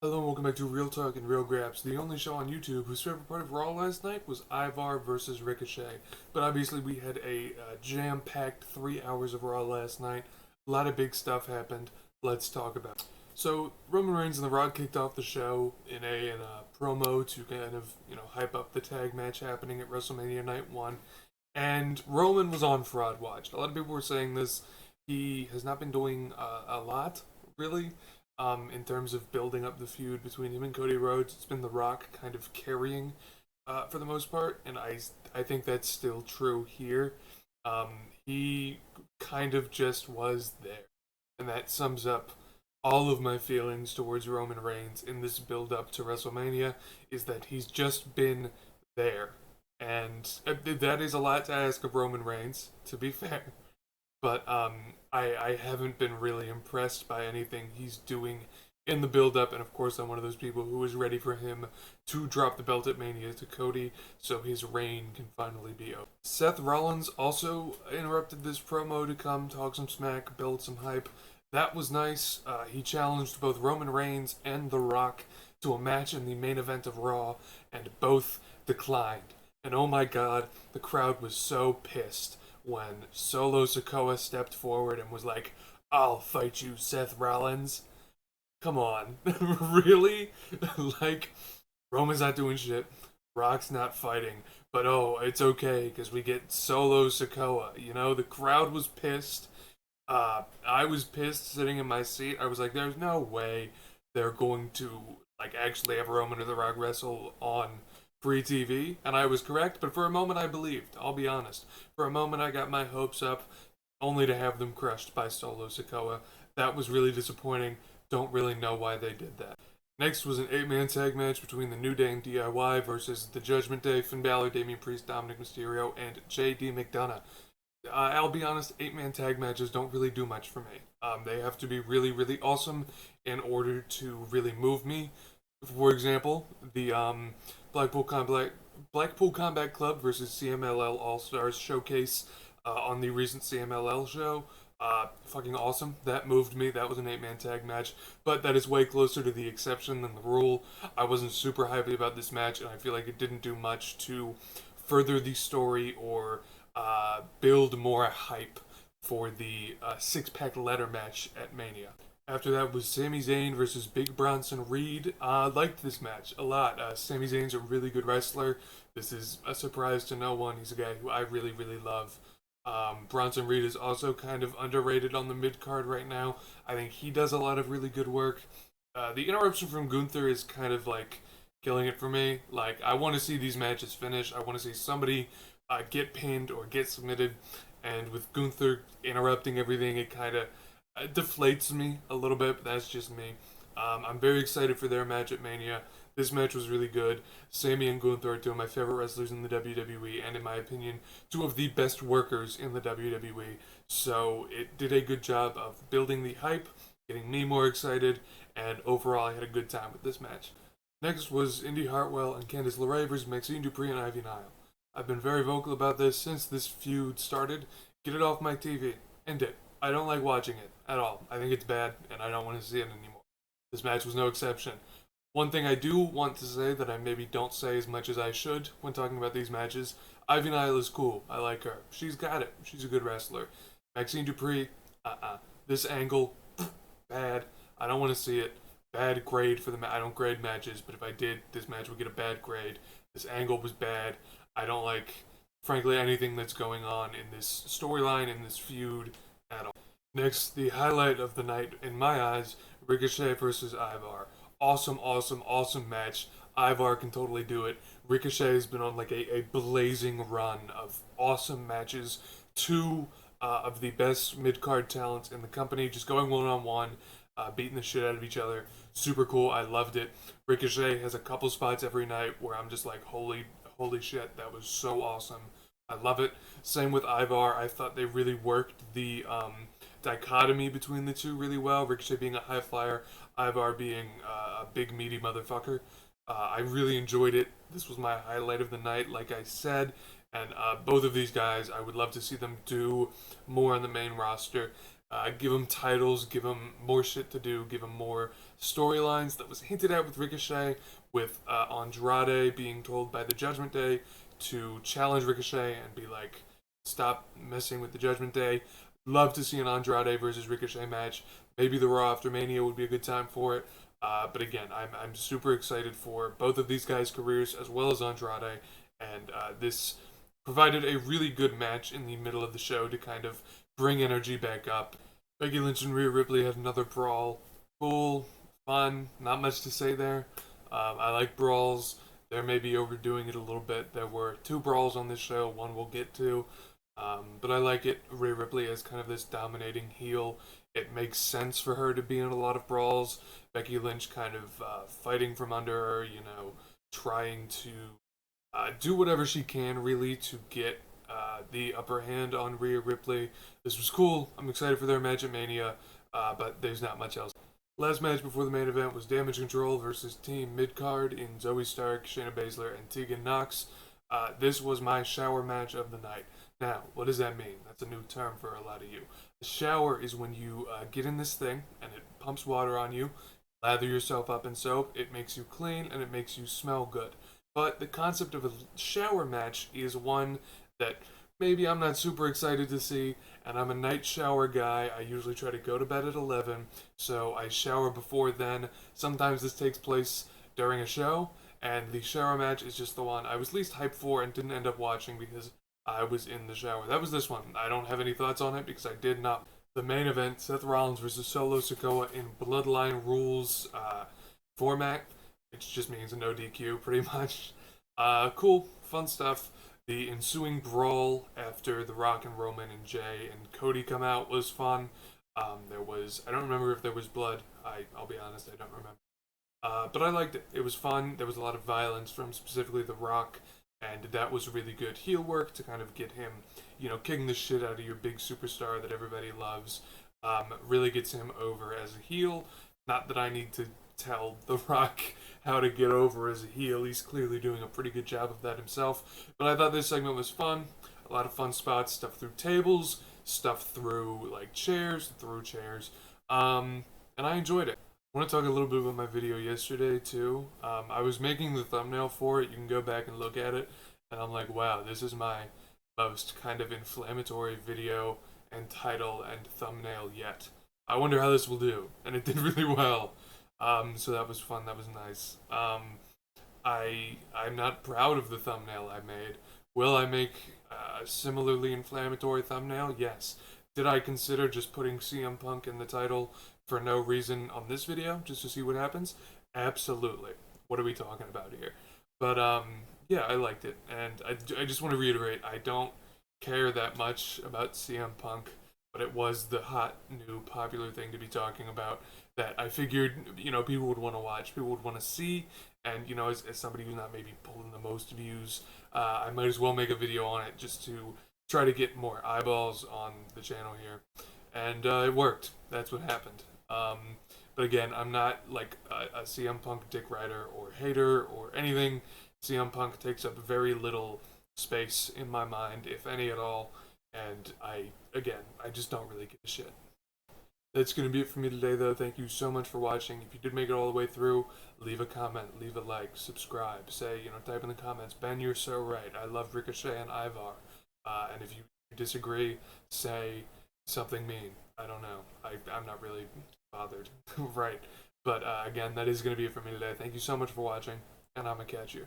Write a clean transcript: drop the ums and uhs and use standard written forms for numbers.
Hello and welcome back to Real Talk and Real Graps, the only show on YouTube whose favorite part of Raw last night was Ivar versus Ricochet. But obviously we had a jam-packed 3 hours of Raw last night. A lot of big stuff happened. Let's talk about it. So Roman Reigns and The Rock kicked off the show in a promo to kind of, hype up the tag match happening at WrestleMania Night 1. And Roman was on Fraud Watch. A lot of people were saying this. He has not been doing a lot, really. In terms of building up the feud between him and Cody Rhodes. It's been The Rock kind of carrying for the most part, and I think that's still true here. He kind of just was there, and that sums up all of my feelings towards Roman Reigns in this build up to WrestleMania. Is that he's just been there, and that is a lot to ask of Roman Reigns, to be fair. But I haven't been really impressed by anything he's doing in the build up, and of course I'm one of those people who is ready for him to drop the belt at Mania to Cody so his reign can finally be over. Seth Rollins also interrupted this promo to come talk some smack, build some hype. That was nice. He challenged both Roman Reigns and The Rock to a match in the main event of Raw, and both declined. And oh my god, the crowd was so pissed when Solo Sikoa stepped forward and was like, "I'll fight you, Seth Rollins." Come on. Really? Like, Roman's not doing shit. Rock's not fighting. But oh, it's okay because we get Solo Sikoa. The crowd was pissed. I was pissed sitting in my seat. I was like, there's no way they're going to, like, actually have Roman or The Rock wrestle on free TV, and I was correct, but for a moment I believed, I'll be honest. For a moment I got my hopes up, only to have them crushed by Solo Sikoa. That was really disappointing. Don't really know why they did that. Next was an 8-man tag match between the New Day and DIY versus the Judgment Day, Finn Balor, Damian Priest, Dominic Mysterio, and JD McDonough. I'll be honest, 8-man tag matches don't really do much for me. They have to be really, really awesome in order to really move me. For example, the Blackpool Combat Blackpool Combat Club versus CMLL All Stars showcase on the recent CMLL show. Fucking awesome. That moved me. That was an 8-man tag match, but that is way closer to the exception than the rule. I wasn't super happy about this match, and I feel like it didn't do much to further the story or build more hype for the six-pack ladder match at Mania. After that was Sami Zayn versus Big Bronson Reed. I liked this match a lot. Sami Zayn's a really good wrestler. This is a surprise to no one. He's a guy who I really, really love. Bronson Reed is also kind of underrated on the mid card right now. I think he does a lot of really good work. The interruption from Gunther is kind of like killing it for me. Like, I want to see these matches finish. I want to see somebody get pinned or get submitted. And with Gunther interrupting everything, it kind of deflates me a little bit, but that's just me. I'm very excited for their match at Mania. This match was really good. Sami and Gunther are two of my favorite wrestlers in the WWE, and in my opinion, two of the best workers in the WWE. So it did a good job of building the hype, getting me more excited, and overall I had a good time with this match. Next was Indy Hartwell and Candice LeRae versus Maxine Dupree and Ivy Nile. I've been very vocal about this since this feud started. Get it off my TV. End it. I don't like watching it at all. I think it's bad, and I don't want to see it anymore. This match was no exception. One thing I do want to say that I maybe don't say as much as I should when talking about these matches, Ivy Nile is cool. I like her. She's got it. She's a good wrestler. Maxine Dupree, This angle, bad. I don't want to see it. Bad grade for the I don't grade matches, but if I did, this match would get a bad grade. This angle was bad. I don't like, frankly, anything that's going on in this storyline, in this feud at all. Next, the highlight of the night, in my eyes, Ricochet versus Ivar. Awesome, awesome, awesome match. Ivar can totally do it. Ricochet has been on like a blazing run of awesome matches. Two of the best mid-card talents in the company, just going one-on-one, beating the shit out of each other. Super cool. I loved it. Ricochet has a couple spots every night where I'm just like, holy shit, that was so awesome. I love it. Same with Ivar. I thought they really worked the dichotomy between the two really well. Ricochet being a high flyer, Ivar being a big meaty motherfucker. I really enjoyed it. This was my highlight of the night, like I said. And both of these guys, I would love to see them do more on the main roster. Give him titles, give him more shit to do, give him more storylines. That was hinted at with Ricochet, with Andrade being told by the Judgment Day to challenge Ricochet and be like, stop messing with the Judgment Day. Love to see an Andrade versus Ricochet match. Maybe the Raw after Mania would be a good time for it. But again, I'm super excited for both of these guys' careers as well as Andrade, and this provided a really good match in the middle of the show to kind of bring energy back up. Becky Lynch and Rhea Ripley had another brawl. Cool, fun, not much to say there. I like brawls. They're maybe overdoing it a little bit. There were 2 brawls on this show, one we'll get to. But I like it. Rhea Ripley as kind of this dominating heel. It makes sense for her to be in a lot of brawls. Becky Lynch kind of fighting from under her, trying to do whatever she can really to get the upper hand on Rhea Ripley. This was cool. I'm excited for their match at Mania, but there's not much else. Last match before the main event was Damage Control versus Team Midcard in Zoe Stark, Shayna Baszler, and Tegan Nox. This was my shower match of the night. Now, what does that mean? That's a new term for a lot of you. A shower is when you get in this thing and it pumps water on you, lather yourself up in soap, it makes you clean, and it makes you smell good. But the concept of a shower match is one that maybe I'm not super excited to see, and I'm a night shower guy. I usually try to go to bed at 11, so I shower before then. Sometimes this takes place during a show, and the shower match is just the one I was least hyped for and didn't end up watching because I was in the shower. That was this one. I don't have any thoughts on it because I did not. The main event, Seth Rollins versus Solo Sikoa in Bloodline Rules format, which just means a no DQ pretty much. Cool, fun stuff. The ensuing brawl after The Rock and Roman and Jay and Cody come out was fun. I don't remember if there was blood. I'll be honest, I don't remember. But I liked it. It was fun. There was a lot of violence from specifically The Rock, and that was really good heel work to kind of get him, kicking the shit out of your big superstar that everybody loves. Really gets him over as a heel. Not that I need to tell The Rock how to get over as a heel. He's clearly doing a pretty good job of that himself. But I thought this segment was fun. A lot of fun spots, stuff through tables, stuff through chairs, and I enjoyed it. I want to talk a little bit about my video yesterday too. I was making the thumbnail for it. You can go back and look at it, and I'm like, wow, this is my most kind of inflammatory video and title and thumbnail yet. I wonder how this will do, and it did really well. So that was fun. That was nice. I'm not proud of the thumbnail I made. Will I make a similarly inflammatory thumbnail? Yes. Did I consider just putting CM Punk in the title for no reason on this video, just to see what happens? Absolutely. What are we talking about here? But yeah, I liked it, and I just want to reiterate, I don't care that much about CM Punk, but it was the hot, new, popular thing to be talking about that I figured, people would want to watch, people would want to see, and, as somebody who's not maybe pulling the most views, I might as well make a video on it just to try to get more eyeballs on the channel here. And it worked. That's what happened. But again, I'm not like a CM Punk dick rider or hater or anything. CM Punk takes up very little space in my mind, if any at all. And I just don't really give a shit. That's going to be it for me today, though. Thank you so much for watching. If you did make it all the way through, leave a comment, leave a like, subscribe. Say, type in the comments, Ben, you're so right. I love Ricochet and Ivar. And if you disagree, say something mean. I don't know. I'm not really bothered. Right. But again, that is going to be it for me today. Thank you so much for watching, and I'm going to catch you.